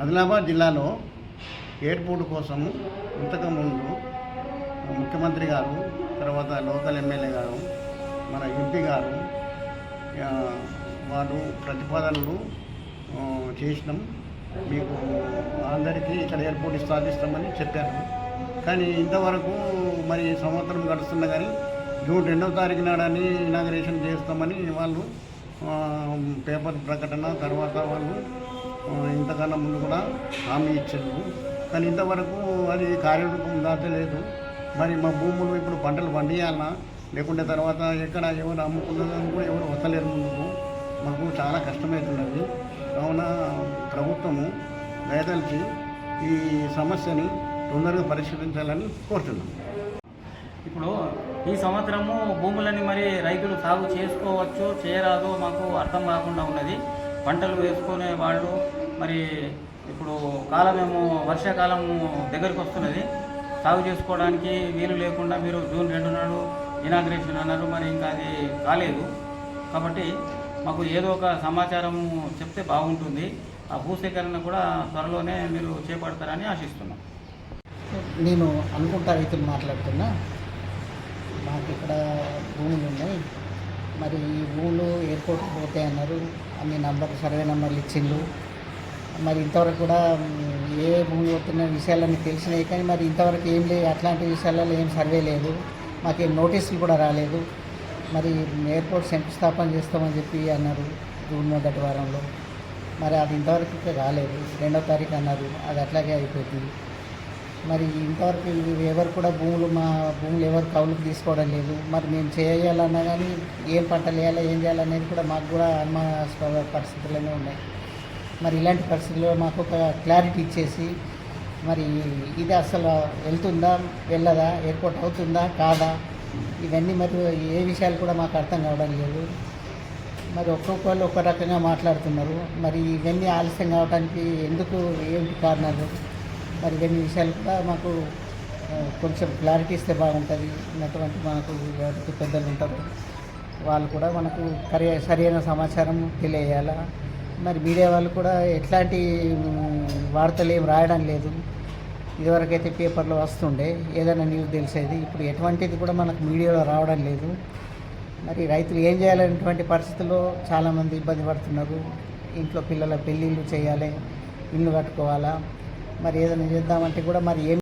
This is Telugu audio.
ఆదిలాబాద్ జిల్లాలో ఎయిర్పోర్ట్ కోసం ఇంతకుముందు ముఖ్యమంత్రి గారు, తర్వాత లోకల్ ఎమ్మెల్యే గారు, మన ఎంపీ గారు వాళ్ళు ప్రతిపాదనలు చేసినాం. మీకు అందరికీ ఇక్కడ ఎయిర్పోర్ట్ స్థాపిస్తామని చెప్పారు. కానీ ఇంతవరకు మరి సంవత్సరం గడుస్తున్నా కానీ జూన్ 2వ తారీఖు నాడని ఇనాగరేషన్ చేస్తామని వాళ్ళు పేపర్ ప్రకటన తర్వాత వాళ్ళు ఇంతకన్నా ముందు కూడా హామీ ఇచ్చారు. కానీ ఇంతవరకు అది కార్యరూపం దాచలేదు. మరి మా భూములు ఇప్పుడు పంటలు పండియాలన్నా లేకుంటే తర్వాత ఎక్కడ ఎవరు అమ్ముకున్నదని కూడా ఎవరు వస్తలేరు ముందుకు. మాకు చాలా కష్టమవుతున్నది. కావున ప్రభుత్వము దయతలిచి ఈ సమస్యని తొందరగా పరిష్కరించాలని కోరుతున్నాం. ఇప్పుడు ఈ సంవత్సరము భూములని మరి రైతులు సాగు చేసుకోవచ్చు చేయరాదో మాకు అర్థం కాకుండా ఉన్నది. పంటలు వేసుకునే వాళ్ళు మరి ఇప్పుడు కాలమేమో వర్షాకాలము దగ్గరికి వస్తున్నది. సాగు చేసుకోవడానికి వీలు లేకుండా మీరు జూన్ 2 నాడు ఇనాగ్రేషన్ అన్నారు, మరి ఇంకా అది కాలేదు. కాబట్టి మాకు ఏదో ఒక సమాచారము చెప్తే బాగుంటుంది. ఆ భూసేకరణ కూడా త్వరలోనే మీరు చేపడతారని ఆశిస్తున్నాం. నేను అనుకుంటా రైతులు మాట్లాడుతున్నా. మాకు ఇక్కడ భూములు ఉన్నాయి. మరి ఈ భూములు ఎయిర్పోర్ట్కి పోతాయి అన్నారు. అన్ని సర్వే నెంబర్లు ఇచ్చిండ్రు. మరి ఇంతవరకు కూడా ఏ భూములు పోతున్న విషయాలన్నీ తెలిసినాయి. కానీ మరి ఇంతవరకు ఏం లేదు, అట్లాంటి విషయాలలో ఏం సర్వే లేదు, మాకేం నోటీసులు కూడా రాలేదు. మరి ఎయిర్పోర్ట్ శంకుస్థాపన చేస్తామని చెప్పి అన్నారు జూన్ 1వ వారంలో. మరి అది ఇంతవరకు ఇంకా రాలేదు. 2వ తారీఖు అన్నారు, అది అట్లాగే అయిపోతుంది. మరి ఇంతవరకు ఎవరు కూడా మా భూములు ఎవరు కౌలుకు తీసుకోవడం లేదు. మరి మేము చేయాలన్నా కానీ ఏం పంటలు వేయాలి ఏం చేయాలనేది కూడా మాకు కూడా అనుమానాస్పద పరిస్థితుల్లోనే ఉన్నాయి. మరి ఇలాంటి పరిస్థితుల్లో మాకు ఒక క్లారిటీ ఇచ్చేసి మరి ఇది అసలు వెళ్తుందా వెళ్ళదా, ఎయిర్పోర్ట్ అవుతుందా కాదా, ఇవన్నీ మరి ఏ విషయాలు కూడా మాకు అర్థం కావడం లేదు. మరి ఒక్కొక్కళ్ళు ఒక్క రకంగా మాట్లాడుతున్నారు. మరి ఇవన్నీ ఆలస్యం కావడానికి ఎందుకు ఏంటి కారణాలు, మరి ఇవన్నీ విషయాలు కూడా మాకు కొంచెం క్లారిటీ ఇస్తే బాగుంటుంది. ఉన్నటువంటి మనకు ఎవరికి పెద్దలు ఉంటారు వాళ్ళు కూడా మనకు సరైన సమాచారం తెలియజేయాలా. మరి మీడియా వాళ్ళు కూడా ఎట్లాంటి వార్తలు ఏం రాయడం లేదు. ఇదివరకైతే పేపర్లో వస్తుండే ఏదైనా న్యూస్ తెలిసేది. ఇప్పుడు ఎటువంటిది కూడా మనకు మీడియాలో రావడం లేదు. మరి రైతులు ఏం చేయాలనేటువంటి పరిస్థితుల్లో చాలామంది ఇబ్బంది పడుతున్నారు. ఇంట్లో పిల్లల పెళ్ళిళ్ళు చేయాలి, ఇల్లు కట్టుకోవాలా, మరి ఏదైనా చేద్దామంటే కూడా మరి ఏం